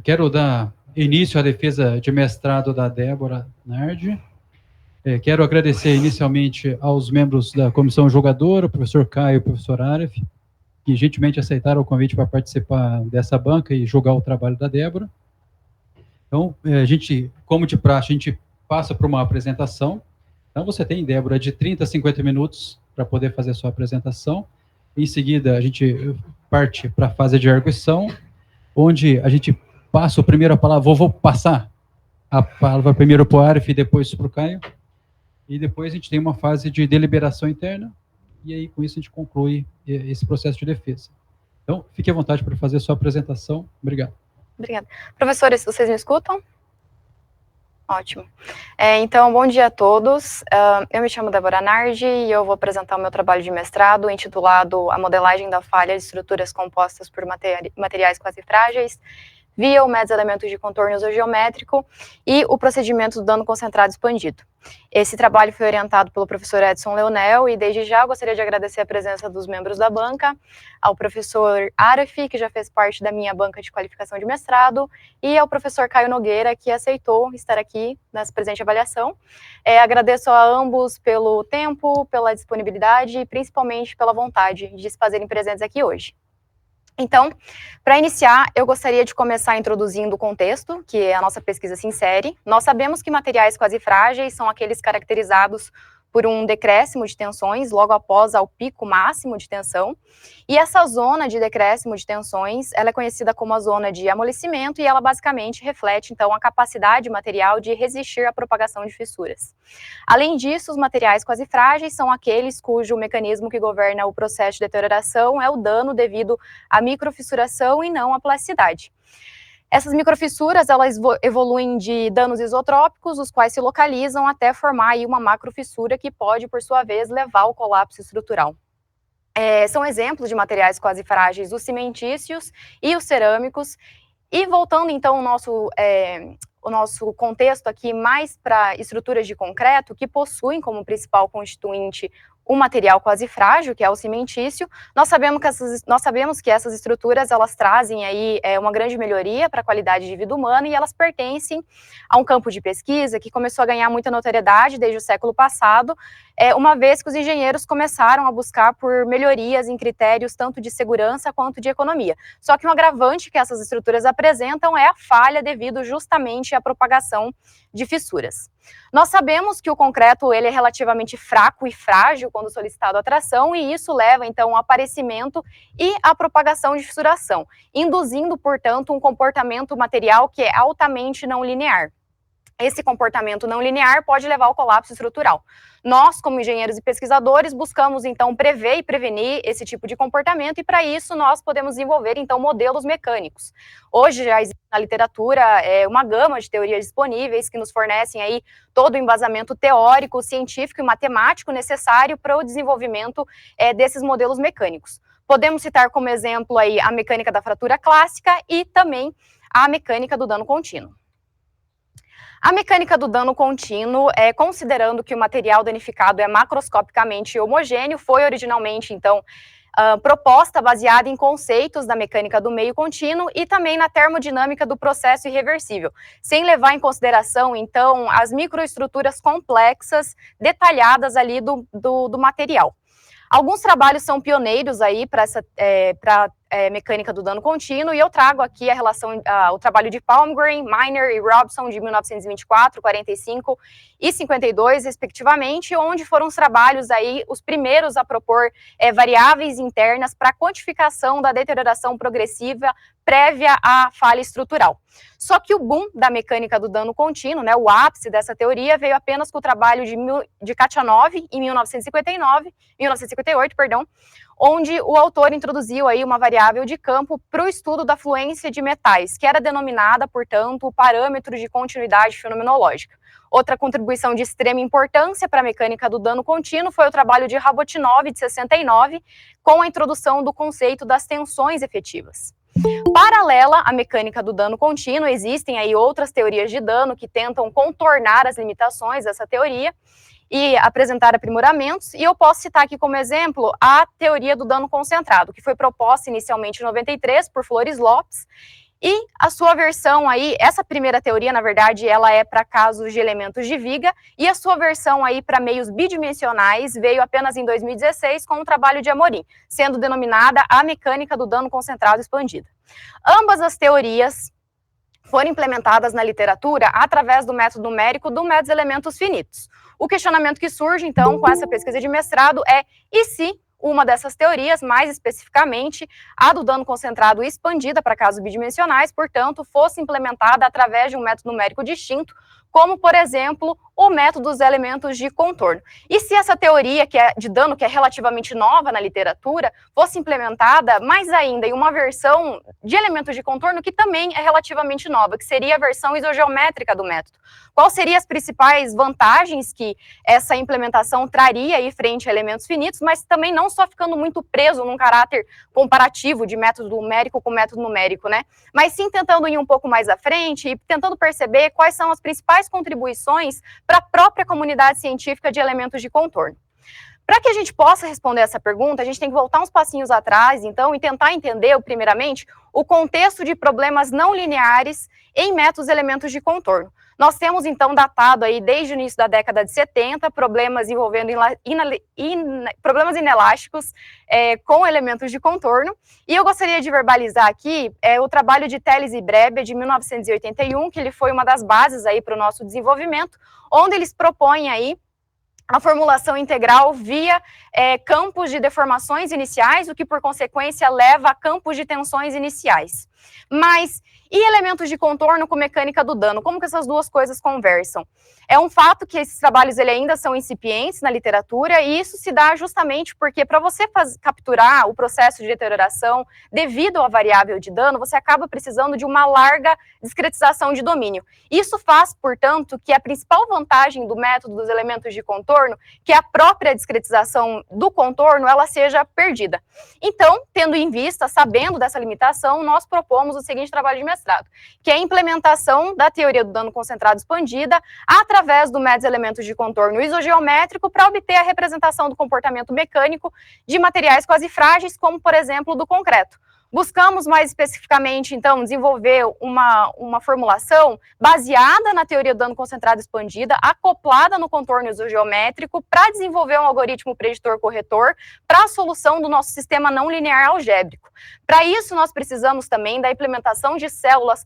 Quero dar início à defesa de mestrado da Débora Nardi. Quero agradecer inicialmente aos membros da comissão julgadora, o professor Caio e o professor Aref, que gentilmente aceitaram o convite para participar dessa banca e julgar o trabalho da Débora. Então, a gente, como de praxe, a gente passa para uma apresentação. Então, você tem, Débora, de 30 a 50 minutos para poder fazer a sua apresentação. Em seguida, a gente parte para a fase de arguição, onde a gente passa a primeira palavra, vou passar a palavra primeiro para o Arif e depois para o Caio. E depois a gente tem uma fase de deliberação interna, e aí com isso a gente conclui esse processo de defesa. Então, fique à vontade para fazer a sua apresentação. Obrigado. Obrigada. Professores, vocês me escutam? Ótimo. Então, bom dia a todos. Eu me chamo Débora Nardi e eu vou apresentar o meu trabalho de mestrado intitulado A Modelagem da Falha de Estruturas Compostas por Materiais Quase Frágeis via ou métodos elementos de contorno isogeométrico e o procedimento do dano concentrado expandido. Esse trabalho foi orientado pelo professor Edson Leonel e desde já eu gostaria de agradecer a presença dos membros da banca, ao professor Aref, que já fez parte da minha banca de qualificação de mestrado, e ao professor Caio Nogueira, que aceitou estar aqui nessa presente avaliação. Agradeço a ambos pelo tempo, pela disponibilidade e principalmente pela vontade de se fazerem presentes aqui hoje. Então, para iniciar, eu gostaria de começar introduzindo o contexto que a nossa pesquisa se insere. Nós sabemos que materiais quase frágeis são aqueles caracterizados por um decréscimo de tensões logo após ao pico máximo de tensão, e essa zona de decréscimo de tensões, ela é conhecida como a zona de amolecimento, e ela basicamente reflete, então, a capacidade material de resistir à propagação de fissuras. Além disso, os materiais quase frágeis são aqueles cujo mecanismo que governa o processo de deterioração é o dano devido à microfissuração e não à plasticidade. Essas microfissuras, elas evoluem de danos isotrópicos, os quais se localizam até formar aí uma macrofissura que pode, por sua vez, levar ao colapso estrutural. São exemplos de materiais quase frágeis os cimentícios e os cerâmicos. E voltando, então, o nosso contexto aqui mais para estruturas de concreto, que possuem como principal constituinte o material quase frágil, que é o cimentício, nós sabemos que essas estruturas, elas trazem aí uma grande melhoria para a qualidade de vida humana e elas pertencem a um campo de pesquisa que começou a ganhar muita notoriedade desde o século passado, uma vez que os engenheiros começaram a buscar por melhorias em critérios tanto de segurança quanto de economia. Só que um agravante que essas estruturas apresentam é a falha devido justamente à propagação de fissuras. Nós sabemos que o concreto ele é relativamente fraco e frágil quando solicitado a tração, e isso leva, então, ao aparecimento e à propagação de fissuração, induzindo, portanto, um comportamento material que é altamente não linear. Esse comportamento não linear pode levar ao colapso estrutural. Nós, como engenheiros e pesquisadores, buscamos, então, prever e prevenir esse tipo de comportamento, e para isso nós podemos desenvolver, então, modelos mecânicos. Hoje já existe na literatura uma gama de teorias disponíveis que nos fornecem aí todo o embasamento teórico, científico e matemático necessário para o desenvolvimento desses modelos mecânicos. Podemos citar como exemplo aí a mecânica da fratura clássica e também a mecânica do dano contínuo. A mecânica do dano contínuo, considerando que o material danificado é macroscopicamente homogêneo, foi originalmente, então, proposta baseada em conceitos da mecânica do meio contínuo e também na termodinâmica do processo irreversível, sem levar em consideração, então, as microestruturas complexas detalhadas ali do material. Alguns trabalhos são pioneiros aí para mecânica do dano contínuo, e eu trago aqui a relação, o trabalho de Palmgren, Miner e Robson de 1924, 45 e 52, respectivamente, onde foram os trabalhos aí os primeiros a propor variáveis internas para quantificação da deterioração progressiva prévia à falha estrutural. Só que o boom da mecânica do dano contínuo, né, o ápice dessa teoria, veio apenas com o trabalho de Khachanov, em 1958, onde o autor introduziu aí uma variável de campo para o estudo da fluência de metais, que era denominada, portanto, o parâmetro de continuidade fenomenológica. Outra contribuição de extrema importância para a mecânica do dano contínuo foi o trabalho de Rabotinov, de 69, com a introdução do conceito das tensões efetivas. Paralela à mecânica do dano contínuo, existem aí outras teorias de dano que tentam contornar as limitações dessa teoria e apresentar aprimoramentos, e eu posso citar aqui como exemplo a teoria do dano concentrado, que foi proposta inicialmente em 93 por Flores Lopes, E a sua versão aí, essa primeira teoria, na verdade, ela é para casos de elementos de viga, e a sua versão aí para meios bidimensionais veio apenas em 2016 com o trabalho de Amorim, sendo denominada a mecânica do dano concentrado expandida. Ambas as teorias foram implementadas na literatura através do método numérico do método dos elementos finitos. O questionamento que surge, então, com essa pesquisa de mestrado é: e se uma dessas teorias, mais especificamente a do dano concentrado expandida para casos bidimensionais, portanto, fosse implementada através de um método numérico distinto, como, por exemplo, o método dos elementos de contorno. E se essa teoria de dano, que é relativamente nova na literatura, fosse implementada mais ainda em uma versão de elementos de contorno que também é relativamente nova, que seria a versão isogeométrica do método? Quais seriam as principais vantagens que essa implementação traria aí frente a elementos finitos, mas também não só ficando muito preso num caráter comparativo de método numérico com método numérico, né? Mas sim tentando ir um pouco mais à frente e tentando perceber quais são as principais contribuições para a própria comunidade científica de elementos de contorno. Para que a gente possa responder essa pergunta, a gente tem que voltar uns passinhos atrás, então, e tentar entender, primeiramente, o contexto de problemas não lineares em métodos elementos de contorno. Nós temos, então, datado aí, desde o início da década de 70, problemas envolvendo problemas inelásticos com elementos de contorno, e eu gostaria de verbalizar aqui o trabalho de Teles e Brebia, de 1981, que ele foi uma das bases aí para o nosso desenvolvimento, onde eles propõem aí a formulação integral via campos de deformações iniciais, o que, por consequência, leva a campos de tensões iniciais. Mas, e elementos de contorno com mecânica do dano? Como que essas duas coisas conversam? É um fato que esses trabalhos ainda são incipientes na literatura, e isso se dá justamente porque, para você capturar o processo de deterioração devido à variável de dano, você acaba precisando de uma larga discretização de domínio. Isso faz, portanto, que a principal vantagem do método dos elementos de contorno, que é a própria discretização do contorno, ela seja perdida. Então, tendo em vista, sabendo dessa limitação, nós propomos o seguinte trabalho de mestrado, que é a implementação da teoria do dano concentrado expandida através do método de elementos de contorno isogeométrico para obter a representação do comportamento mecânico de materiais quase frágeis, como, por exemplo, do concreto. Buscamos, mais especificamente, então, desenvolver uma formulação baseada na teoria do dano concentrado expandida, acoplada no contorno isogeométrico, para desenvolver um algoritmo preditor-corretor para a solução do nosso sistema não linear algébrico. Para isso, nós precisamos também da implementação de células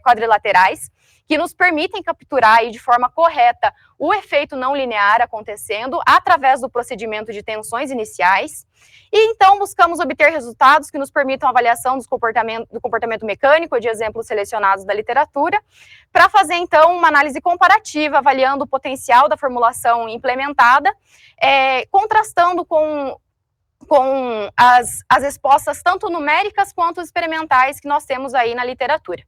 quadrilaterais, que nos permitem capturar aí de forma correta o efeito não linear acontecendo através do procedimento de tensões iniciais, e então buscamos obter resultados que nos permitam avaliação do comportamento mecânico de exemplos selecionados da literatura, para fazer então uma análise comparativa, avaliando o potencial da formulação implementada, contrastando com as respostas tanto numéricas quanto experimentais que nós temos aí na literatura.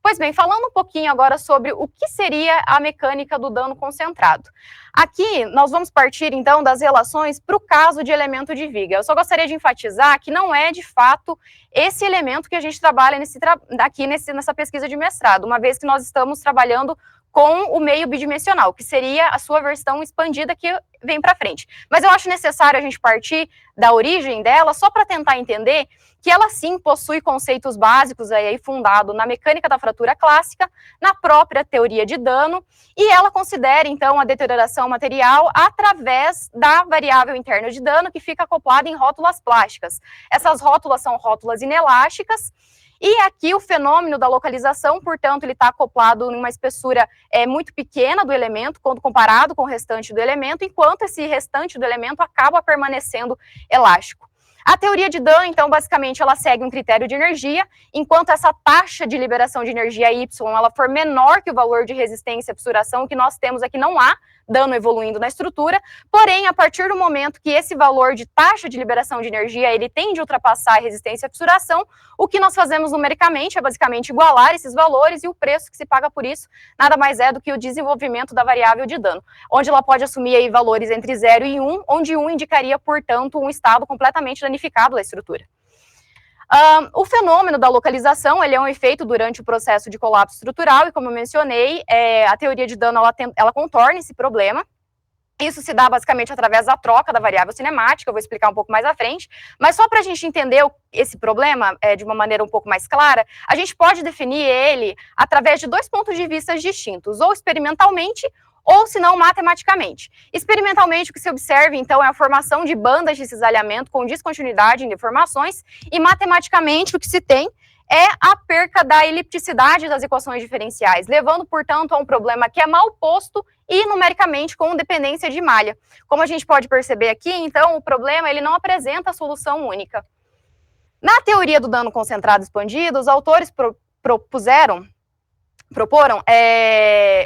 Pois bem, falando um pouquinho agora sobre o que seria a mecânica do dano concentrado. Aqui, nós vamos partir, então, das relações para o caso de elemento de viga. Eu só gostaria de enfatizar que não é, de fato, esse elemento que a gente trabalha nessa pesquisa de mestrado, uma vez que nós estamos trabalhando com o meio bidimensional, que seria a sua versão expandida que vem para frente. Mas eu acho necessário a gente partir da origem dela, só para tentar entender que ela sim possui conceitos básicos aí fundado na mecânica da fratura clássica, na própria teoria de dano, e ela considera então a deterioração material através da variável interna de dano, que fica acoplada em rótulas plásticas. Essas rótulas são rótulas inelásticas, e aqui o fenômeno da localização, portanto, ele está acoplado em uma espessura muito pequena do elemento, quando comparado com o restante do elemento, enquanto esse restante do elemento acaba permanecendo elástico. A teoria de dano, então, basicamente, ela segue um critério de energia, enquanto essa taxa de liberação de energia Y, ela for menor que o valor de resistência à fissuração, que nós temos aqui, não há dano evoluindo na estrutura, porém, a partir do momento que esse valor de taxa de liberação de energia, ele tende a ultrapassar a resistência à fissuração, o que nós fazemos numericamente é basicamente igualar esses valores, e o preço que se paga por isso nada mais é do que o desenvolvimento da variável de dano, onde ela pode assumir aí valores entre 0 e 1, onde 1 indicaria, portanto, um estado completamente danificado da estrutura. O fenômeno da localização, ele é um efeito durante o processo de colapso estrutural, e como eu mencionei, a teoria de dano, ela contorna esse problema, Isso se dá basicamente através da troca da variável cinemática, eu vou explicar um pouco mais à frente, mas só para a gente entender esse problema de uma maneira um pouco mais clara, a gente pode definir ele através de dois pontos de vista distintos, ou experimentalmente, ou se não matematicamente. Experimentalmente, o que se observa, então, é a formação de bandas de cisalhamento com descontinuidade em deformações, e matematicamente o que se tem é a perca da elipticidade das equações diferenciais, levando, portanto, a um problema que é mal posto e numericamente com dependência de malha. Como a gente pode perceber aqui, então, o problema ele não apresenta solução única. Na teoria do dano concentrado expandido, os autores proporam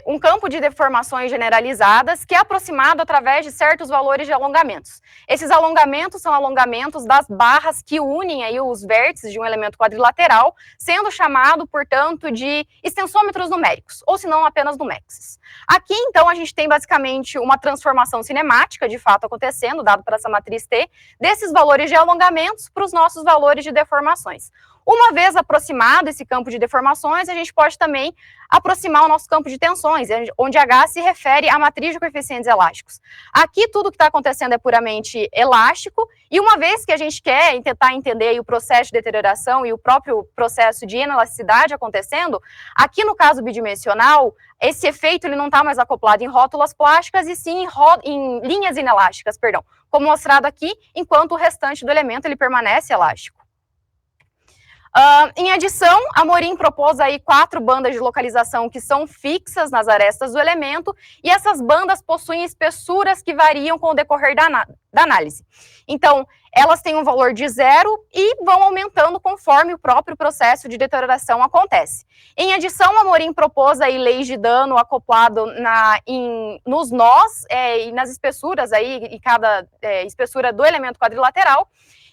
um campo de deformações generalizadas que é aproximado através de certos valores de alongamentos. Esses alongamentos são alongamentos das barras que unem aí os vértices de um elemento quadrilateral, sendo chamado, portanto, de extensômetros numéricos, ou se não apenas numexes. Aqui, então, a gente tem basicamente uma transformação cinemática, de fato, acontecendo, dado por essa matriz T, desses valores de alongamentos para os nossos valores de deformações. Uma vez aproximado esse campo de deformações, a gente pode também aproximar o nosso campo de tensões, onde H se refere à matriz de coeficientes elásticos. Aqui tudo que está acontecendo é puramente elástico, e uma vez que a gente quer tentar entender o processo de deterioração e o próprio processo de inelasticidade acontecendo, aqui no caso bidimensional, esse efeito ele não está mais acoplado em rótulas plásticas, e sim em linhas inelásticas, perdão, como mostrado aqui, enquanto o restante do elemento ele permanece elástico. Em adição, Amorim propôs aí 4 bandas de localização que são fixas nas arestas do elemento, e essas bandas possuem espessuras que variam com o decorrer da análise. Então, elas têm um valor de 0 e vão aumentando conforme o próprio processo de deterioração acontece. Em adição, Amorim propôs aí leis de dano acoplado nos nós e nas espessuras aí, e cada espessura do elemento quadrilateral.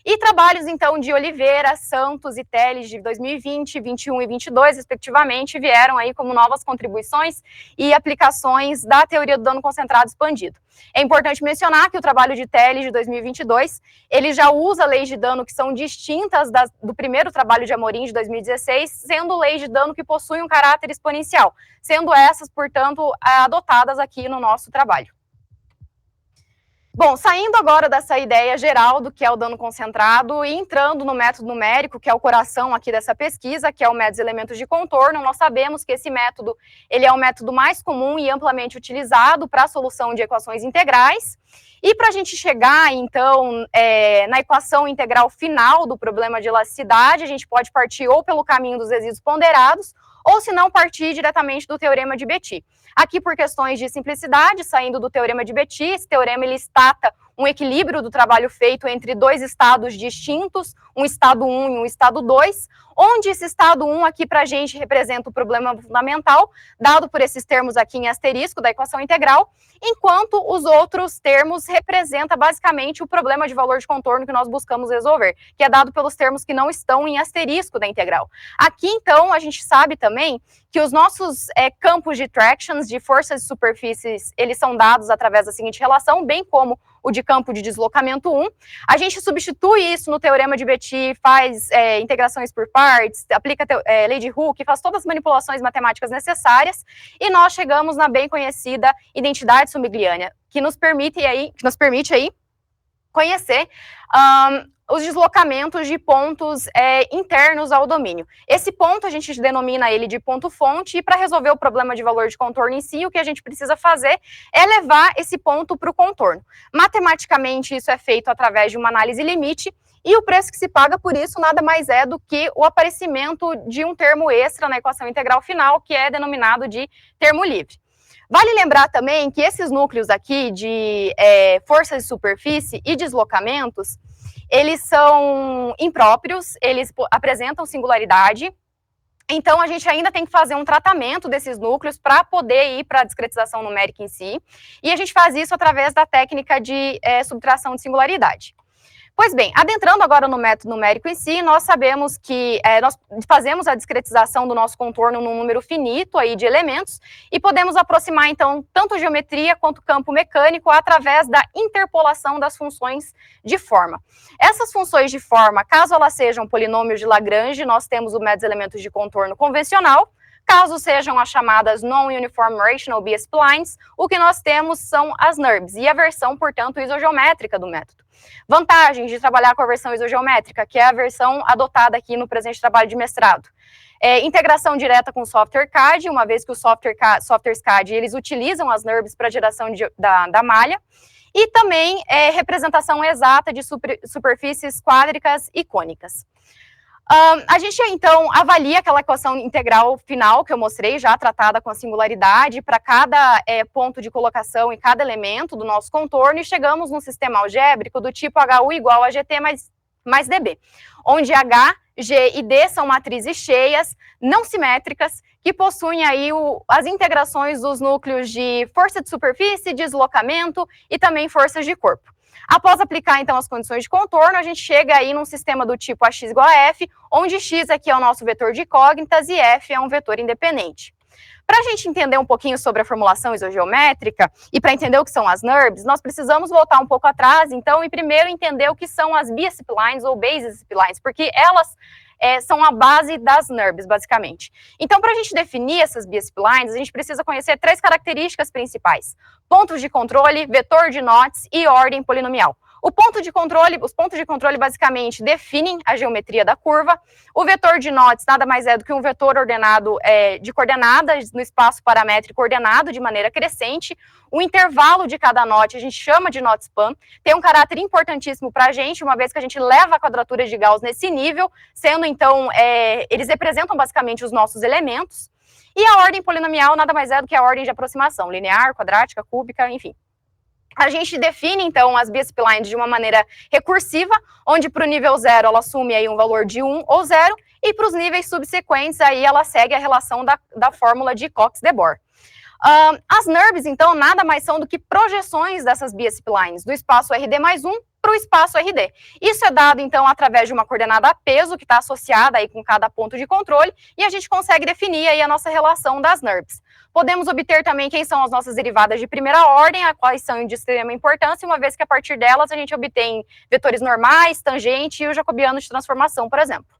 E trabalhos, então, de Oliveira, Santos e Teles de 2020, 21 e 22, respectivamente, vieram aí como novas contribuições e aplicações da teoria do dano concentrado expandido. É importante mencionar que o trabalho de Teles de 2022, ele já usa leis de dano que são distintas do primeiro trabalho de Amorim de 2016, sendo leis de dano que possuem um caráter exponencial, sendo essas, portanto, adotadas aqui no nosso trabalho. Bom, saindo agora dessa ideia geral do que é o dano concentrado e entrando no método numérico, que é o coração aqui dessa pesquisa, que é o método dos elementos de contorno, nós sabemos que esse método ele é o método mais comum e amplamente utilizado para a solução de equações integrais. E para a gente chegar, então, na equação integral final do problema de elasticidade, a gente pode partir ou pelo caminho dos resíduos ponderados, ou se não partir diretamente do teorema de Betti. Aqui, por questões de simplicidade, saindo do teorema de Betti, esse teorema ele estata um equilíbrio do trabalho feito entre dois estados distintos, um estado 1 e um estado 2, onde esse estado 1 aqui para a gente representa o problema fundamental, dado por esses termos aqui em asterisco da equação integral, enquanto os outros termos representam basicamente o problema de valor de contorno que nós buscamos resolver, que é dado pelos termos que não estão em asterisco da integral. Aqui, então, a gente sabe também que os nossos campos de tractions, de forças de superfícies, eles são dados através da seguinte relação, bem como o de campo de deslocamento 1. A gente substitui isso no teorema de Betti, faz integrações por partes, aplica lei de Hooke, faz todas as manipulações matemáticas necessárias, e nós chegamos na bem conhecida identidade Somigliana, que nos permite aí conhecer os deslocamentos de pontos internos ao domínio. Esse ponto a gente denomina ele de ponto-fonte, e para resolver o problema de valor de contorno em si, o que a gente precisa fazer é levar esse ponto para o contorno. Matematicamente, isso é feito através de uma análise limite, e o preço que se paga por isso nada mais é do que o aparecimento de um termo extra na equação integral final, que é denominado de termo livre. Vale lembrar também que esses núcleos aqui de forças de superfície e deslocamentos, eles são impróprios, eles apresentam singularidade, então a gente ainda tem que fazer um tratamento desses núcleos para poder ir para a discretização numérica em si, e a gente faz isso através da técnica de subtração de singularidade. Pois bem, adentrando agora no método numérico em si, nós sabemos que nós fazemos a discretização do nosso contorno num número finito aí de elementos e podemos aproximar, então, tanto geometria quanto campo mecânico através da interpolação das funções de forma. Essas funções de forma, caso elas sejam polinômios de Lagrange, nós temos o método dos elementos de contorno convencional. Caso sejam as chamadas Non-Uniform Rational B-Splines, o que nós temos são as NURBS, e a versão, portanto, isogeométrica do método. Vantagens de trabalhar com a versão isogeométrica, que é a versão adotada aqui no presente trabalho de mestrado. Integração direta com o software CAD, uma vez que os softwares CAD, eles utilizam as NURBS para a geração da malha, e também representação exata de superfícies quádricas e cônicas. A gente, então, avalia aquela equação integral final que eu mostrei, já tratada com a singularidade, para cada ponto de colocação e cada elemento do nosso contorno, e chegamos num sistema algébrico do tipo HU igual a GT mais DB, onde H, G e D são matrizes cheias, não simétricas, que possuem aí as integrações dos núcleos de força de superfície, deslocamento e também forças de corpo. Após aplicar, então, as condições de contorno, a gente chega aí num sistema do tipo AX igual a F, onde X aqui é o nosso vetor de incógnitas e F é um vetor independente. Para a gente entender um pouquinho sobre a formulação isogeométrica e para entender o que são as NURBS, nós precisamos voltar um pouco atrás, então, e primeiro entender o que são as B-splines ou basis splines, porque elas são a base das NURBS, basicamente. Então, para a gente definir essas B-splines, a gente precisa conhecer 3 características principais: pontos de controle, vetor de Notz e ordem polinomial. Os pontos de controle basicamente definem a geometria da curva. O vetor de Notz nada mais é do que um vetor ordenado de coordenadas no espaço paramétrico ordenado de maneira crescente. O intervalo de cada Notz a gente chama de Notz-span, tem um caráter importantíssimo para a gente, uma vez que a gente leva a quadratura de Gauss nesse nível, sendo então, eles representam basicamente os nossos elementos. E a ordem polinomial nada mais é do que a ordem de aproximação, linear, quadrática, cúbica, enfim. A gente define, então, as B-splines de uma maneira recursiva, onde para o nível 0 ela assume aí um valor de 1 ou 0, e para os níveis subsequentes aí ela segue a relação da fórmula de Cox-de-Boer. As NURBS, então, nada mais são do que projeções dessas B-splines do espaço RD mais 1 para o espaço RD. Isso é dado, então, através de uma coordenada peso, que está associada aí com cada ponto de controle, e a gente consegue definir aí a nossa relação das NURBS. Podemos obter também quem são as nossas derivadas de primeira ordem, as quais são de extrema importância, uma vez que a partir delas a gente obtém vetores normais, tangente e o jacobiano de transformação, por exemplo.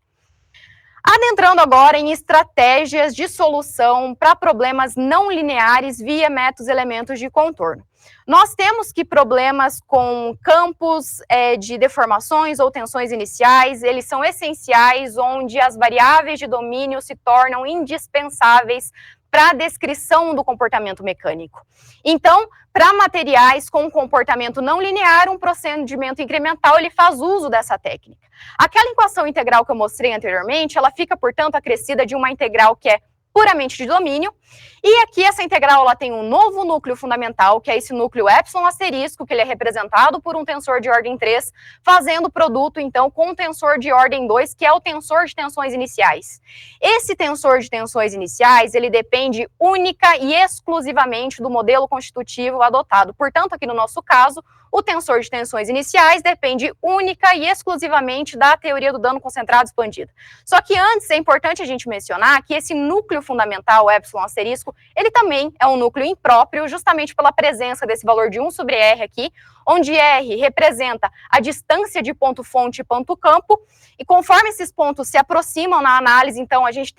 Adentrando agora em estratégias de solução para problemas não lineares via métodos elementos de contorno. Nós temos que problemas com campos de deformações ou tensões iniciais, eles são essenciais, onde as variáveis de domínio se tornam indispensáveis para a descrição do comportamento mecânico. Então, para materiais com comportamento não linear, um procedimento incremental ele faz uso dessa técnica. Aquela equação integral que eu mostrei anteriormente, ela fica, portanto, acrescida de uma integral que é puramente de domínio, e aqui essa integral ela tem um novo núcleo fundamental, que é esse núcleo epsilon asterisco, que ele é representado por um tensor de ordem 3, fazendo produto, então, com um tensor de ordem 2, que é o tensor de tensões iniciais. Esse tensor de tensões iniciais, ele depende única e exclusivamente do modelo constitutivo adotado. Portanto, aqui no nosso caso, o tensor de tensões iniciais depende única e exclusivamente da teoria do dano concentrado expandido. Só que antes é importante a gente mencionar que esse núcleo fundamental, epsilon asterisco, ele também é um núcleo impróprio, justamente pela presença desse valor de 1 sobre R aqui, onde R representa a distância de ponto fonte e ponto campo, e conforme esses pontos se aproximam na análise, então a gente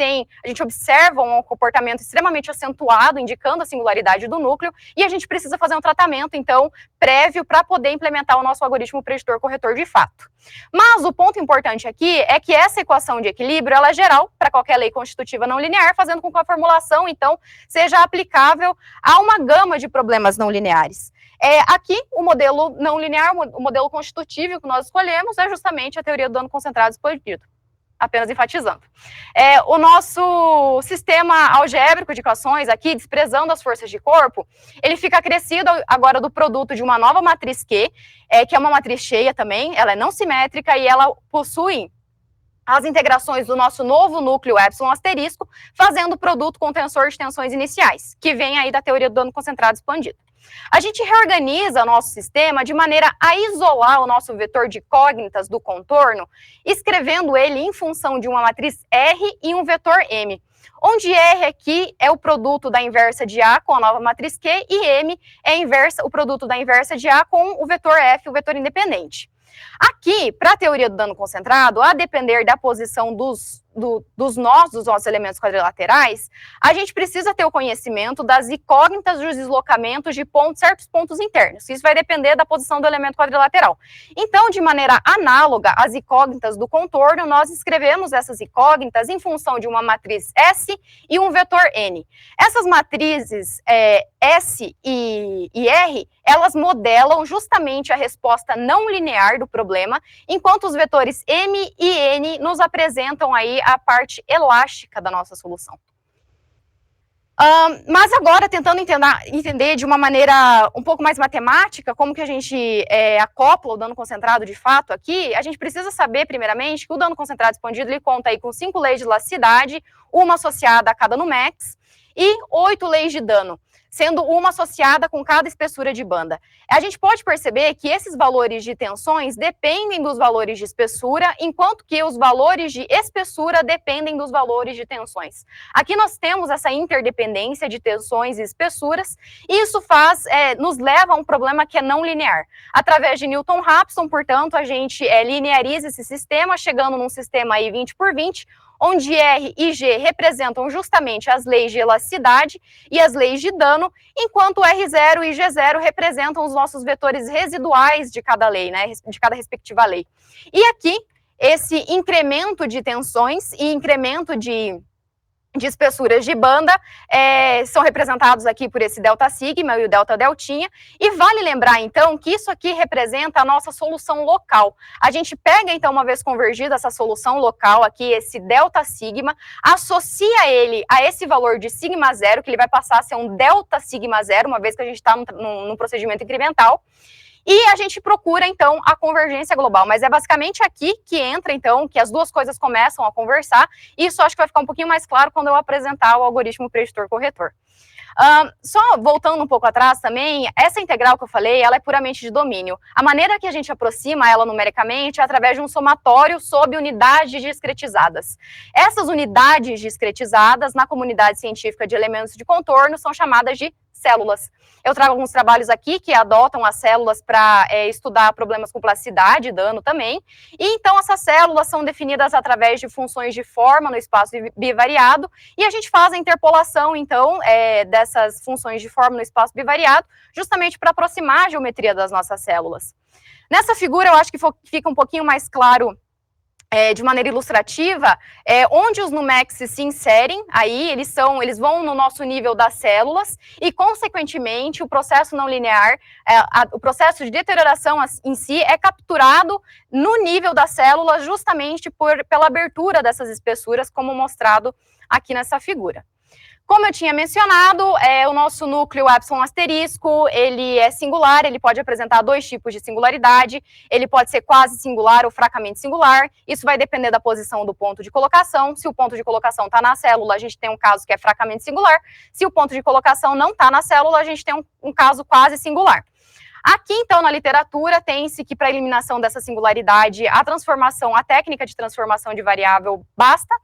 observa um comportamento extremamente acentuado, indicando a singularidade do núcleo, e a gente precisa fazer um tratamento, então, prévio para poder implementar o nosso algoritmo preditor corretor de fato. Mas o ponto importante aqui é que essa equação de equilíbrio, ela é geral para qualquer lei constitutiva não linear, fazendo com que a formulação, então, seja aplicável a uma gama de problemas não lineares. Aqui, o modelo não linear, o modelo constitutivo que nós escolhemos é justamente a teoria do dano concentrado expandido, apenas enfatizando. O nosso sistema algébrico de equações aqui, desprezando as forças de corpo, ele fica acrescido agora do produto de uma nova matriz Q, que é uma matriz cheia também, ela é não simétrica e ela possui as integrações do nosso novo núcleo epsilon asterisco, fazendo produto com tensor de tensões iniciais, que vem aí da teoria do dano concentrado expandido. A gente reorganiza o nosso sistema de maneira a isolar o nosso vetor de incógnitas do contorno, escrevendo ele em função de uma matriz R e um vetor M, onde R aqui é o produto da inversa de A com a nova matriz Q e M é o produto da inversa de A com o vetor F, o vetor independente. Aqui, para a teoria do dano concentrado, a depender da posição dos nós dos nossos elementos quadrilaterais, a gente precisa ter o conhecimento das incógnitas dos deslocamentos de certos pontos internos. Isso vai depender da posição do elemento quadrilateral. Então, de maneira análoga às incógnitas do contorno, nós escrevemos essas incógnitas em função de uma matriz S e um vetor N. Essas matrizes S e R, elas modelam justamente a resposta não linear do problema, enquanto os vetores M e N nos apresentam aí a parte elástica da nossa solução. Mas agora, tentando entender de uma maneira um pouco mais matemática, como que a gente acopla o dano concentrado de fato aqui, a gente precisa saber, primeiramente, que o dano concentrado expandido, ele conta aí com 5 leis de elasticidade, uma associada a cada Numex, e 8 leis de dano, sendo uma associada com cada espessura de banda. A gente pode perceber que esses valores de tensões dependem dos valores de espessura, enquanto que os valores de espessura dependem dos valores de tensões. Aqui nós temos essa interdependência de tensões e espessuras, e isso nos leva a um problema que é não linear. Através de Newton-Raphson, portanto, a gente lineariza esse sistema, chegando num sistema aí 20 por 20, onde R e G representam justamente as leis de elasticidade e as leis de dano, enquanto R0 e G0 representam os nossos vetores residuais de cada lei, né, de cada respectiva lei. E aqui, esse incremento de tensões e incremento de espessuras de banda são representados aqui por esse delta sigma e o delta deltinha, e vale lembrar, então, que isso aqui representa a nossa solução local. A gente pega, então, uma vez convergida essa solução local aqui, esse delta sigma, associa ele a esse valor de sigma zero, que ele vai passar a ser um delta sigma zero, uma vez que a gente está num procedimento incremental, e a gente procura, então, a convergência global. Mas é basicamente aqui que entra, então, que as duas coisas começam a conversar. E isso acho que vai ficar um pouquinho mais claro quando eu apresentar o algoritmo preditor-corretor. Só voltando um pouco atrás também, essa integral que eu falei, ela é puramente de domínio. A maneira que a gente aproxima ela numericamente é através de um somatório sob unidades discretizadas. Essas unidades discretizadas, na comunidade científica de elementos de contorno, são chamadas de células. Eu trago alguns trabalhos aqui que adotam as células para estudar problemas com plasticidade e dano também. E então essas células são definidas através de funções de forma no espaço bivariado, e a gente faz a interpolação, então, dessas funções de forma no espaço bivariado, justamente para aproximar a geometria das nossas células. Nessa figura, eu acho que fica um pouquinho mais claro de maneira ilustrativa, onde os Numex se inserem, aí eles vão no nosso nível das células, e, consequentemente, o processo não linear, o processo de deterioração em si é capturado no nível das células, justamente pela abertura dessas espessuras, como mostrado aqui nessa figura. Como eu tinha mencionado, o nosso núcleo epsilon asterisco, ele é singular, ele pode apresentar dois tipos de singularidade, ele pode ser quase singular ou fracamente singular, isso vai depender da posição do ponto de colocação. Se o ponto de colocação está na célula, a gente tem um caso que é fracamente singular, se o ponto de colocação não está na célula, a gente tem um caso quase singular. Aqui, então, na literatura, tem-se que para a eliminação dessa singularidade, a técnica de transformação de variável basta.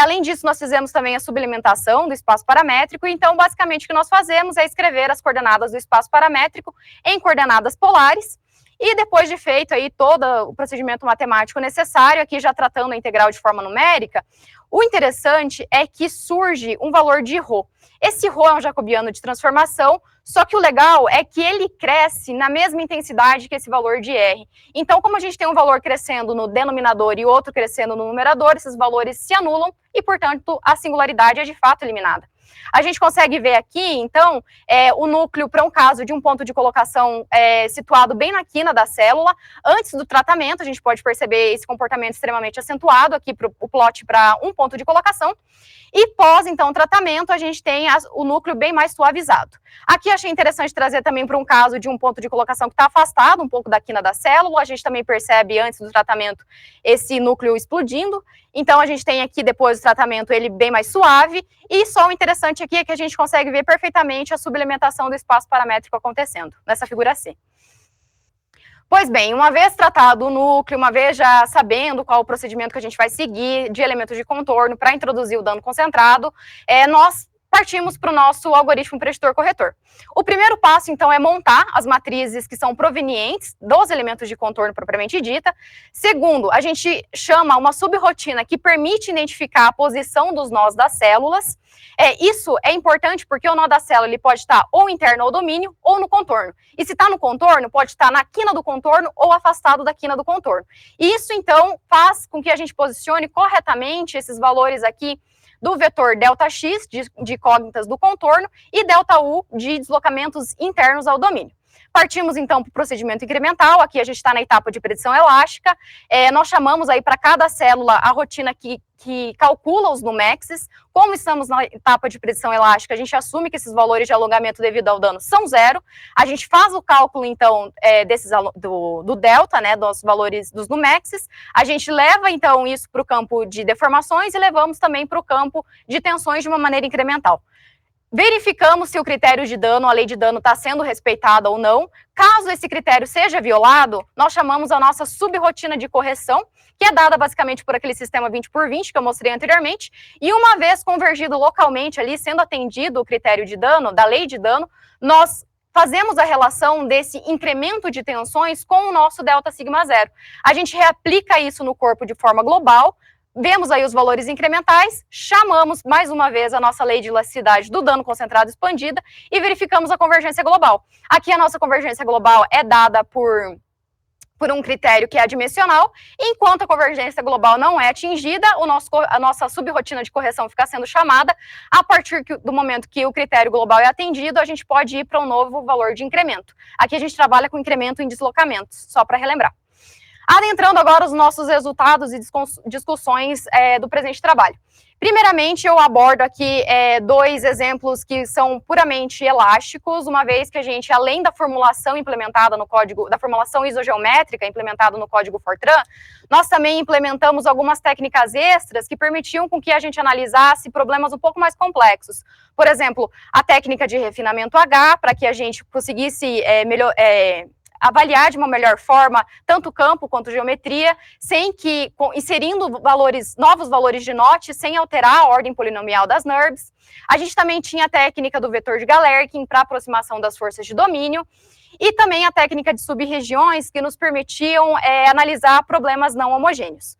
Além disso, nós fizemos também a subalimentação do espaço paramétrico, então, basicamente, o que nós fazemos é escrever as coordenadas do espaço paramétrico em coordenadas polares, e depois de feito aí todo o procedimento matemático necessário, aqui já tratando a integral de forma numérica, o interessante é que surge um valor de ρ. Esse ρ é um jacobiano de transformação, só que o legal é que ele cresce na mesma intensidade que esse valor de R. Então, como a gente tem um valor crescendo no denominador e outro crescendo no numerador, esses valores se anulam e, portanto, a singularidade é de fato eliminada. A gente consegue ver aqui, então, o núcleo para um caso de um ponto de colocação situado bem na quina da célula. Antes do tratamento, a gente pode perceber esse comportamento extremamente acentuado aqui para o plot para um ponto de colocação. E pós, então, o tratamento, a gente tem o núcleo bem mais suavizado. Aqui achei interessante trazer também para um caso de um ponto de colocação que está afastado um pouco da quina da célula. A gente também percebe, antes do tratamento, esse núcleo explodindo. Então, a gente tem aqui, depois do tratamento, ele bem mais suave. E só o interessante aqui é que a gente consegue ver perfeitamente a subalimentação do espaço paramétrico acontecendo, nessa figura C. Pois bem, uma vez tratado o núcleo, uma vez já sabendo qual o procedimento que a gente vai seguir de elementos de contorno para introduzir o dano concentrado, nós partimos para o nosso algoritmo preditor-corretor. O primeiro passo, então, é montar as matrizes que são provenientes dos elementos de contorno propriamente dita. Segundo, a gente chama uma subrotina que permite identificar a posição dos nós das células. Isso é importante porque o nó da célula ele pode estar ou interno ao domínio ou no contorno. E se está no contorno, pode estar na quina do contorno ou afastado da quina do contorno. E isso, então, faz com que a gente posicione corretamente esses valores aqui do vetor ΔX, de incógnitas do contorno, e ΔU, de deslocamentos internos ao domínio. Partimos, então, para o procedimento incremental. Aqui a gente está na etapa de predição elástica. Nós chamamos aí para cada célula a rotina que calcula os numexes. Como estamos na etapa de predição elástica, a gente assume que esses valores de alongamento devido ao dano são zero. A gente faz o cálculo, então, do delta, né, dos valores dos numexes. A gente leva, então, isso para o campo de deformações e levamos também para o campo de tensões de uma maneira incremental. Verificamos se o critério de dano, a lei de dano, está sendo respeitada ou não. Caso esse critério seja violado, nós chamamos a nossa subrotina de correção, que é dada basicamente por aquele sistema 20x20 que eu mostrei anteriormente, e uma vez convergido localmente ali, sendo atendido o critério de dano, da lei de dano, nós fazemos a relação desse incremento de tensões com o nosso delta sigma zero. A gente reaplica isso no corpo de forma global, vemos aí os valores incrementais, chamamos mais uma vez a nossa lei de elasticidade do dano concentrado expandida e verificamos a convergência global. Aqui a nossa convergência global é dada por um critério que é adimensional, enquanto a convergência global não é atingida, a nossa subrotina de correção fica sendo chamada. A partir do momento que o critério global é atendido, a gente pode ir para um novo valor de incremento. Aqui a gente trabalha com incremento em deslocamentos, só para relembrar. Adentrando agora os nossos resultados e discussões do presente trabalho. Primeiramente, eu abordo aqui dois exemplos que são puramente elásticos, uma vez que a gente, além da formulação implementada no código, da formulação isogeométrica implementada no código Fortran, nós também implementamos algumas técnicas extras que permitiam com que a gente analisasse problemas um pouco mais complexos. Por exemplo, a técnica de refinamento H, para que a gente conseguisse avaliar de uma melhor forma tanto campo quanto geometria, inserindo novos valores de Notch, sem alterar a ordem polinomial das NURBS. A gente também tinha a técnica do vetor de Galerkin para aproximação das forças de domínio, e também a técnica de sub-regiões que nos permitiam analisar problemas não homogêneos.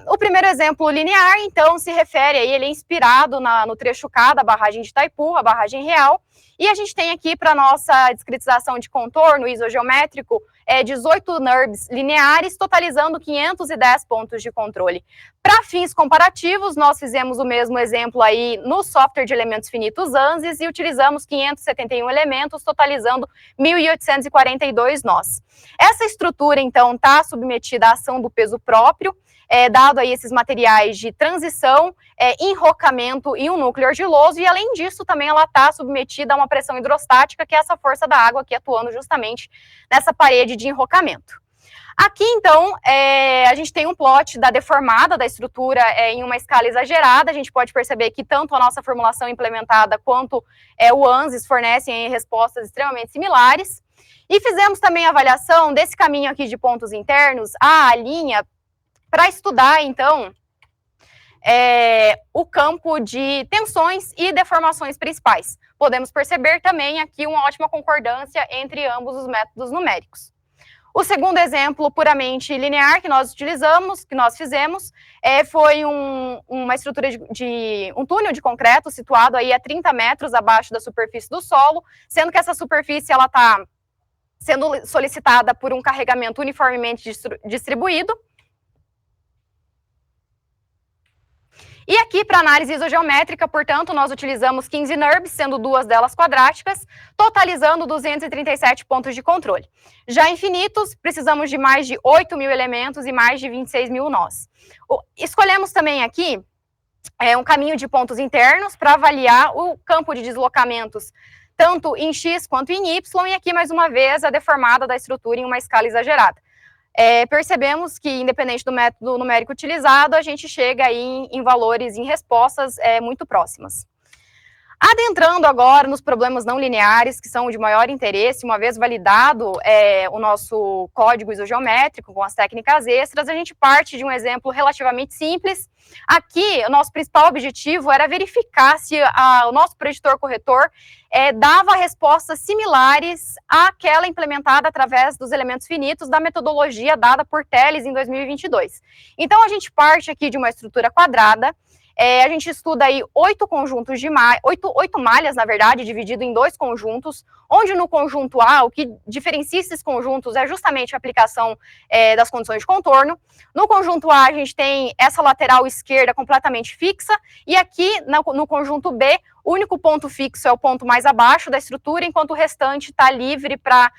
O primeiro exemplo linear, então, se refere, ele é inspirado no trecho K da barragem de Itaipu, a barragem real, e a gente tem aqui para nossa discretização de contorno isogeométrico 18 NURBS lineares, totalizando 510 pontos de controle. Para fins comparativos, nós fizemos o mesmo exemplo aí no software de elementos finitos ANSYS e utilizamos 571 elementos, totalizando 1.842 nós. Essa estrutura, então, está submetida à ação do peso próprio, dado aí esses materiais de transição, enrocamento e um núcleo argiloso, e além disso também ela está submetida a uma pressão hidrostática, que é essa força da água aqui atuando justamente nessa parede de enrocamento. Aqui, então, a gente tem um plot da deformada da estrutura em uma escala exagerada. A gente pode perceber que tanto a nossa formulação implementada quanto o ANSYS fornecem respostas extremamente similares. E fizemos também a avaliação desse caminho aqui de pontos internos, a linha, para estudar, então, o campo de tensões e deformações principais. Podemos perceber também aqui uma ótima concordância entre ambos os métodos numéricos. O segundo exemplo puramente linear que nós utilizamos, que nós fizemos, foi uma estrutura de um túnel de concreto situado aí a 30 metros abaixo da superfície do solo, sendo que essa superfície ela está sendo solicitada por um carregamento uniformemente distribuído. E aqui, para análise isogeométrica, portanto, nós utilizamos 15 NURBS, sendo duas delas quadráticas, totalizando 237 pontos de controle. Já infinitos, precisamos de mais de 8.000 elementos e mais de 26.000 nós. Escolhemos também aqui um caminho de pontos internos para avaliar o campo de deslocamentos, tanto em X quanto em Y, e aqui, mais uma vez, a deformada da estrutura em uma escala exagerada. Percebemos que, independente do método numérico utilizado, a gente chega aí em valores, em respostas muito próximas. Adentrando agora nos problemas não lineares, que são de maior interesse, uma vez validado o nosso código isogeométrico com as técnicas extras, a gente parte de um exemplo relativamente simples. Aqui, o nosso principal objetivo era verificar se o nosso preditor corretor dava respostas similares àquela implementada através dos elementos finitos da metodologia dada por Teles em 2022. Então, a gente parte aqui de uma estrutura quadrada. A gente estuda aí 8 conjuntos de oito malhas, na verdade, dividido em 2 conjuntos, onde no conjunto A, o que diferencia esses conjuntos é justamente a aplicação das condições de contorno. No conjunto A, a gente tem essa lateral esquerda completamente fixa, e aqui no conjunto B, o único ponto fixo é o ponto mais abaixo da estrutura, enquanto o restante está livre para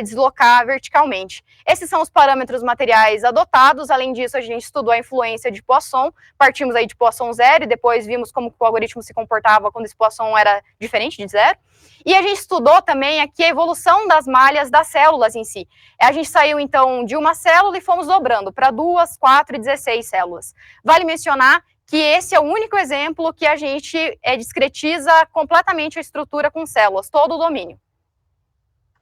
deslocar verticalmente. Esses são os parâmetros materiais adotados. Além disso, a gente estudou a influência de Poisson, partimos aí de Poisson 0 e depois vimos como o algoritmo se comportava quando esse Poisson era diferente de 0. E a gente estudou também aqui a evolução das malhas das células em si. A gente saiu, então, de uma célula e fomos dobrando para 2, 4 e 16 células. Vale mencionar que esse é o único exemplo que a gente discretiza completamente a estrutura com células, todo o domínio.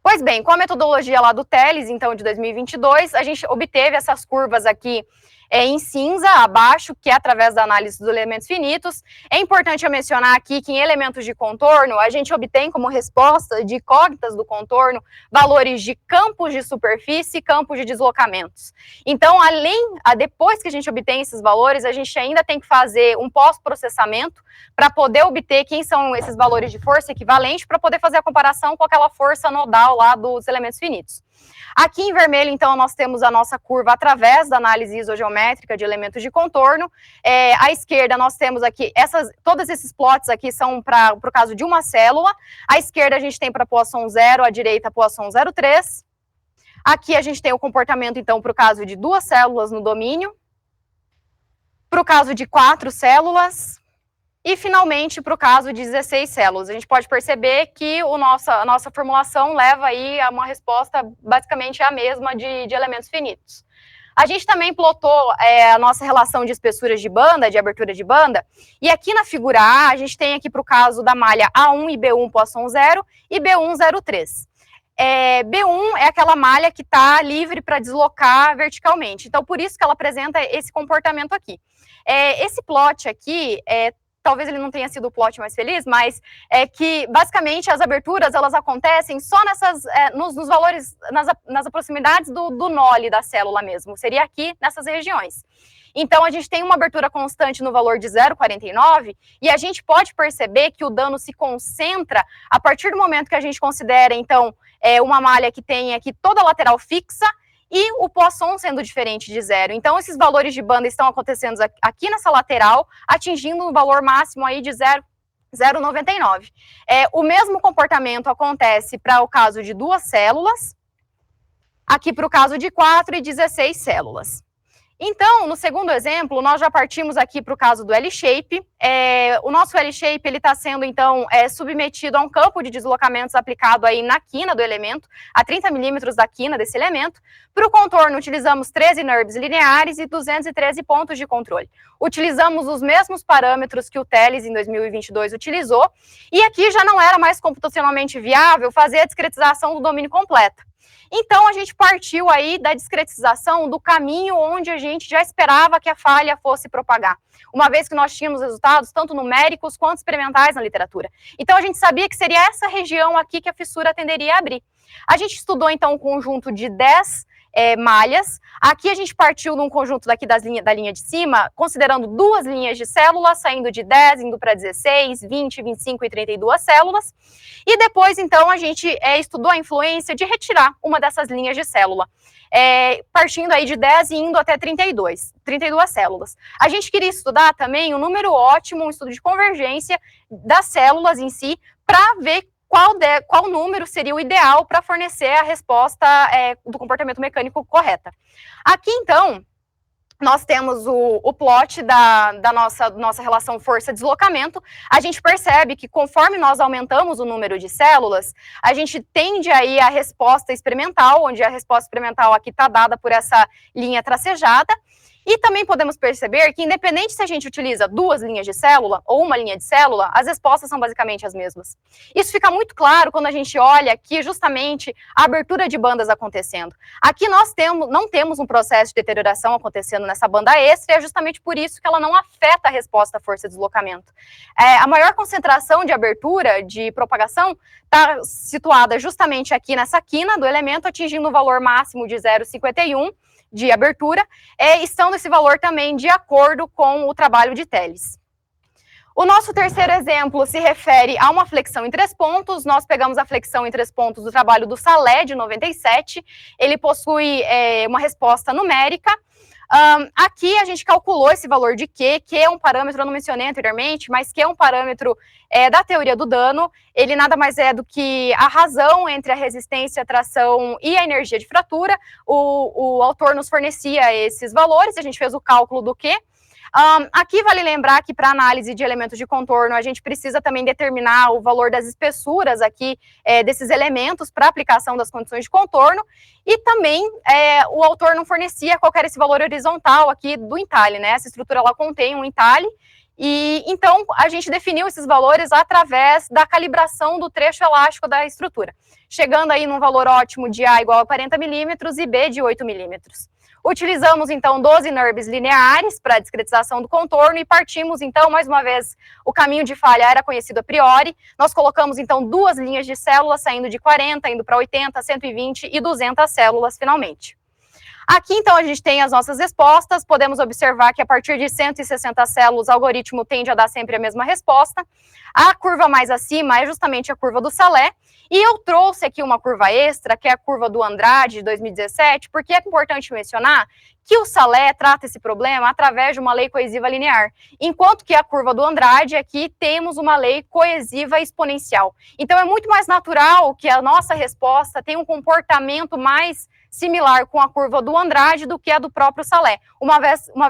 Pois bem, com a metodologia lá do Teles, então, de 2022, a gente obteve essas curvas aqui em cinza, abaixo, que é através da análise dos elementos finitos. É importante eu mencionar aqui que em elementos de contorno, a gente obtém como resposta de incógnitas do contorno valores de campos de superfície e campos de deslocamentos. Então, depois que a gente obtém esses valores, a gente ainda tem que fazer um pós-processamento para poder obter quem são esses valores de força equivalente, para poder fazer a comparação com aquela força nodal lá dos elementos finitos. Aqui em vermelho, então, nós temos a nossa curva através da análise isogeométrica de elementos de contorno. À esquerda, nós temos aqui, todos esses plots aqui são para o caso de uma célula. À esquerda, a gente tem para Poisson 0, à direita, Poisson 0,3. Aqui a gente tem o comportamento, então, para o caso de 2 células no domínio. Para o caso de 4 células. E, finalmente, para o caso de 16 células. A gente pode perceber que a nossa formulação leva aí a uma resposta basicamente a mesma de elementos finitos. A gente também plotou a nossa relação de espessuras de banda, de abertura de banda, e aqui na figura A, a gente tem aqui para o caso da malha A1 e B1 Poisson 0 e B1 0,3. B1 é aquela malha que está livre para deslocar verticalmente, então por isso que ela apresenta esse comportamento aqui. Esse plot aqui talvez ele não tenha sido o plot mais feliz, mas é que, basicamente, as aberturas, elas acontecem só nos valores, nas proximidades do nole da célula mesmo, seria aqui, nessas regiões. Então, a gente tem uma abertura constante no valor de 0,49, e a gente pode perceber que o dano se concentra a partir do momento que a gente considera, então, uma malha que tem aqui toda a lateral fixa, e o Poisson sendo diferente de 0. Então, esses valores de banda estão acontecendo aqui nessa lateral, atingindo um valor máximo aí de 0,99. O mesmo comportamento acontece para o caso de 2 células, aqui para o caso de 4 e 16 células. Então, no segundo exemplo, nós já partimos aqui para o caso do L-shape. O nosso L-shape está sendo, então, submetido a um campo de deslocamentos aplicado aí na quina do elemento, a 30 milímetros da quina desse elemento. Para o contorno, utilizamos 13 NURBS lineares e 213 pontos de controle. Utilizamos os mesmos parâmetros que o Teles, em 2022, utilizou, e aqui já não era mais computacionalmente viável fazer a discretização do domínio completa. Então, a gente partiu aí da discretização do caminho onde a gente já esperava que a falha fosse propagar, uma vez que nós tínhamos resultados tanto numéricos quanto experimentais na literatura. Então, a gente sabia que seria essa região aqui que a fissura tenderia a abrir. A gente estudou, então, um conjunto de 10 malhas. Aqui a gente partiu num conjunto daqui da linha de cima, considerando 2 linhas de células, saindo de 10, indo para 16, 20, 25 e 32 células. E depois, então, a gente estudou a influência de retirar uma dessas linhas de célula, partindo aí de 10 e indo até 32 células. A gente queria estudar também um número ótimo, um estudo de convergência das células em si, para ver qual número seria o ideal para fornecer a resposta do comportamento mecânico correta. Aqui, então, nós temos o plot da nossa relação força-deslocamento. A gente percebe que conforme nós aumentamos o número de células, a gente tende aí a resposta experimental, onde a resposta experimental aqui está dada por essa linha tracejada. E também podemos perceber que, independente se a gente utiliza 2 linhas de célula ou 1 linha de célula, as respostas são basicamente as mesmas. Isso fica muito claro quando a gente olha aqui justamente a abertura de bandas acontecendo. Aqui nós não temos um processo de deterioração acontecendo nessa banda extra, e é justamente por isso que ela não afeta a resposta à força de deslocamento. A maior concentração de abertura, de propagação, está situada justamente aqui nessa quina do elemento, atingindo o valor máximo de 0,51 de abertura, estando esse valor também de acordo com o trabalho de Teles. O nosso terceiro exemplo se refere a uma flexão em 3 pontos. Nós pegamos a flexão em 3 pontos do trabalho do Salé, de 97. Ele possui uma resposta numérica. Aqui a gente calculou esse valor de Q, que é um parâmetro, eu não mencionei anteriormente, mas que é um parâmetro da teoria do dano. Ele nada mais é do que a razão entre a resistência, a tração e a energia de fratura. O autor nos fornecia esses valores, a gente fez o cálculo do Q. Aqui vale lembrar que para análise de elementos de contorno, a gente precisa também determinar o valor das espessuras aqui desses elementos para aplicação das condições de contorno, e também o autor não fornecia qual era esse valor horizontal aqui do entalhe, né? Essa estrutura ela contém um entalhe, e então a gente definiu esses valores através da calibração do trecho elástico da estrutura, chegando aí num valor ótimo de A igual a 40 milímetros e B de 8 milímetros. Utilizamos, então, 12 NURBS lineares para a discretização do contorno e partimos, então, mais uma vez, o caminho de falha era conhecido a priori. Nós colocamos, então, 2 linhas de células, saindo de 40, indo para 80, 120 e 200 células, finalmente. Aqui, então, a gente tem as nossas respostas. Podemos observar que, a partir de 160 células, o algoritmo tende a dar sempre a mesma resposta. A curva mais acima é justamente a curva do Salé. E eu trouxe aqui uma curva extra, que é a curva do Andrade, de 2017, porque é importante mencionar que o Salé trata esse problema através de uma lei coesiva linear, enquanto que a curva do Andrade, aqui temos uma lei coesiva exponencial. Então, é muito mais natural que a nossa resposta tenha um comportamento mais similar com a curva do Andrade do que a do próprio Salé, uma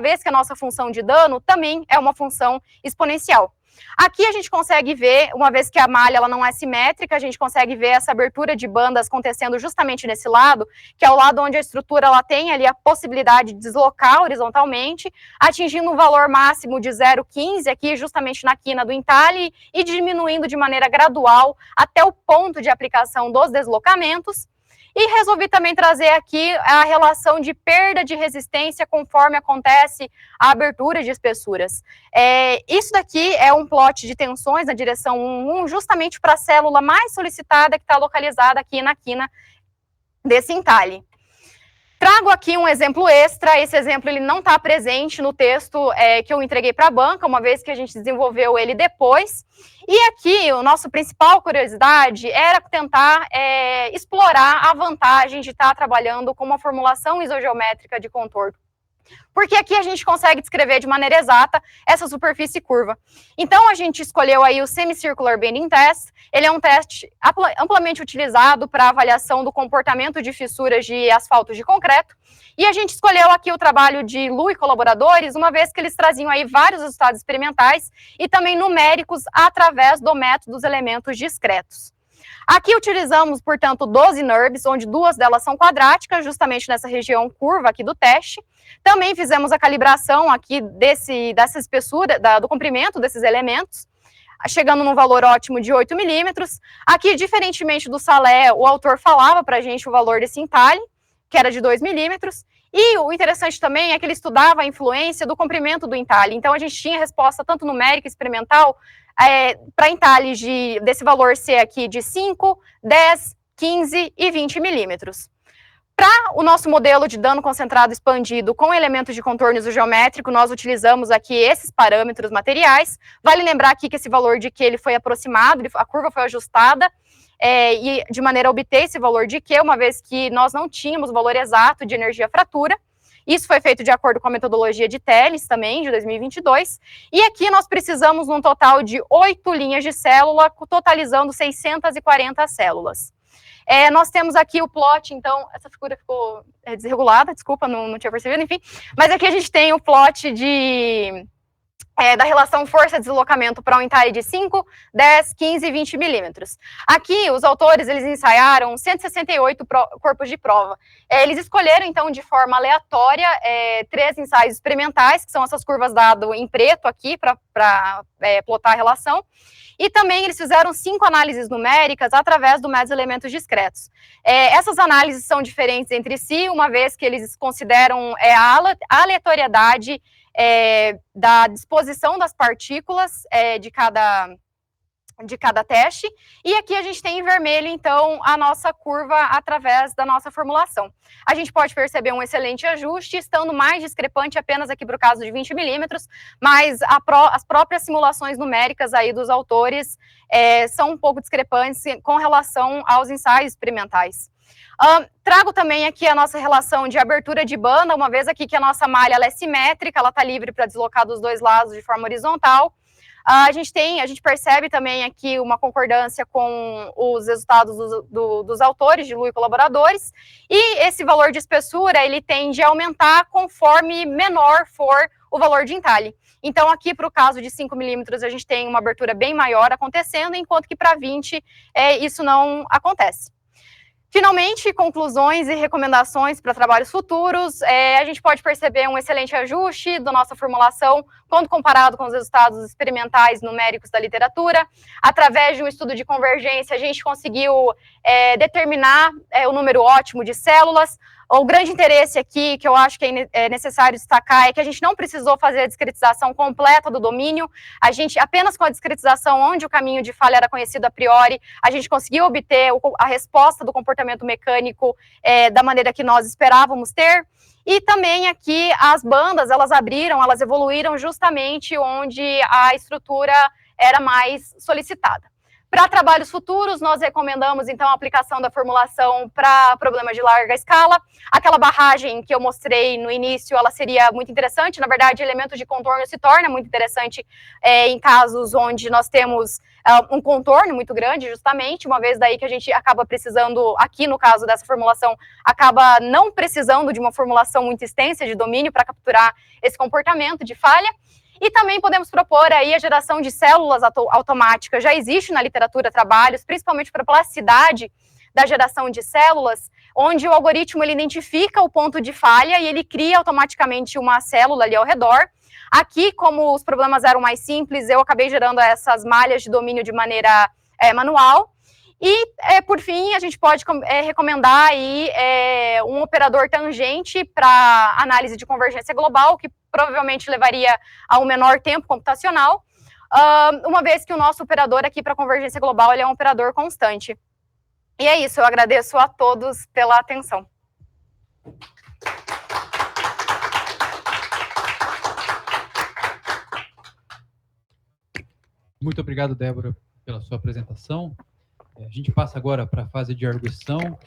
vez que a nossa função de dano também é uma função exponencial. Aqui a gente consegue ver, uma vez que a malha ela não é simétrica, a gente consegue ver essa abertura de bandas acontecendo justamente nesse lado, que é o lado onde a estrutura ela tem ali a possibilidade de deslocar horizontalmente, atingindo um valor máximo de 0,15 aqui justamente na quina do entalhe e diminuindo de maneira gradual até o ponto de aplicação dos deslocamentos. E resolvi também trazer aqui a relação de perda de resistência conforme acontece a abertura de espessuras. Isso daqui é um plot de tensões na direção 1, justamente para a célula mais solicitada que está localizada aqui na quina desse entalhe. Trago aqui um exemplo extra. Esse exemplo ele não está presente no texto que eu entreguei para a banca, uma vez que a gente desenvolveu ele depois. E aqui, a nossa principal curiosidade era tentar explorar a vantagem de estar trabalhando com uma formulação isogeométrica de contorno. Porque aqui a gente consegue descrever de maneira exata essa superfície curva. Então, a gente escolheu aí o Semicircular Bending Test. Ele é um teste amplamente utilizado para avaliação do comportamento de fissuras de asfalto de concreto. E a gente escolheu aqui o trabalho de Lu e colaboradores, uma vez que eles traziam aí vários resultados experimentais e também numéricos através do método dos elementos discretos. Aqui utilizamos, portanto, 12 NURBS, onde 2 delas são quadráticas, justamente nessa região curva aqui do teste. Também fizemos a calibração aqui dessa espessura, do comprimento desses elementos, chegando num valor ótimo de 8 milímetros. Aqui, diferentemente do Salé, o autor falava para a gente o valor desse entalhe, que era de 2 milímetros. E o interessante também é que ele estudava a influência do comprimento do entalhe. Então, a gente tinha resposta tanto numérica e experimental para entalhes desse valor ser aqui de 5, 10, 15 e 20 milímetros. Para o nosso modelo de dano concentrado expandido com elementos de contorno isogeométrico, nós utilizamos aqui esses parâmetros materiais. Vale lembrar aqui que esse valor de Q ele foi aproximado, a curva foi ajustada, e de maneira a obter esse valor de Q, uma vez que nós não tínhamos o valor exato de energia fratura. Isso foi feito de acordo com a metodologia de Teles também, de 2022. E aqui nós precisamos num total de 8 linhas de célula, totalizando 640 células. Nós temos aqui o plot, então, essa figura ficou desregulada, desculpa, não tinha percebido, enfim. Mas aqui a gente tem o plot da relação força-deslocamento para um entalhe de 5, 10, 15 e 20 milímetros. Aqui, os autores, eles ensaiaram 168 corpos de prova. Eles escolheram, então, de forma aleatória, 3 ensaios experimentais, que são essas curvas dado em preto aqui, para plotar a relação, e também eles fizeram 5 análises numéricas através do método de elementos discretos. Essas análises são diferentes entre si, uma vez que eles consideram a aleatoriedade da disposição das partículas de cada teste, e aqui a gente tem em vermelho, então, a nossa curva através da nossa formulação. A gente pode perceber um excelente ajuste, estando mais discrepante apenas aqui para o caso de 20 milímetros, mas as próprias simulações numéricas aí dos autores são um pouco discrepantes com relação aos ensaios experimentais. Trago também aqui a nossa relação de abertura de banda, uma vez aqui que a nossa malha ela é simétrica, ela está livre para deslocar dos dois lados de forma horizontal. A gente percebe também aqui uma concordância com os resultados dos autores de Lu e colaboradores, e esse valor de espessura, ele tende a aumentar conforme menor for o valor de entalhe. Então, aqui, para o caso de 5 milímetros, a gente tem uma abertura bem maior acontecendo, enquanto que para 20, isso não acontece. Finalmente, conclusões e recomendações para trabalhos futuros. A gente pode perceber um excelente ajuste da nossa formulação quando comparado com os resultados experimentais numéricos da literatura. Através de um estudo de convergência, a gente conseguiu determinar o número ótimo de células. O grande interesse aqui, que eu acho que é necessário destacar, é que a gente não precisou fazer a discretização completa do domínio. A gente, apenas com a discretização, onde o caminho de falha era conhecido a priori, a gente conseguiu obter a resposta do comportamento mecânico da maneira que nós esperávamos ter. E também aqui as bandas, elas evoluíram justamente onde a estrutura era mais solicitada. Para trabalhos futuros, nós recomendamos, então, a aplicação da formulação para problemas de larga escala. Aquela barragem que eu mostrei no início, ela seria muito interessante. Na verdade, elementos de contorno se torna muito interessante em casos onde nós temos um contorno muito grande, justamente, uma vez daí que a gente acaba precisando, aqui no caso dessa formulação, acaba não precisando de uma formulação muito extensa de domínio para capturar esse comportamento de falha. E também podemos propor aí a geração de células automáticas. Já existe na literatura trabalhos, principalmente para a plasticidade da geração de células, onde o algoritmo ele identifica o ponto de falha e ele cria automaticamente uma célula ali ao redor. Aqui, como os problemas eram mais simples, eu acabei gerando essas malhas de domínio de maneira manual. E, por fim, a gente pode recomendar aí um operador tangente para análise de convergência global, que provavelmente levaria a um menor tempo computacional, uma vez que o nosso operador aqui para convergência global ele é um operador constante. E é isso, eu agradeço a todos pela atenção. Muito obrigado, Débora, pela sua apresentação. A gente passa agora para a fase de arguição.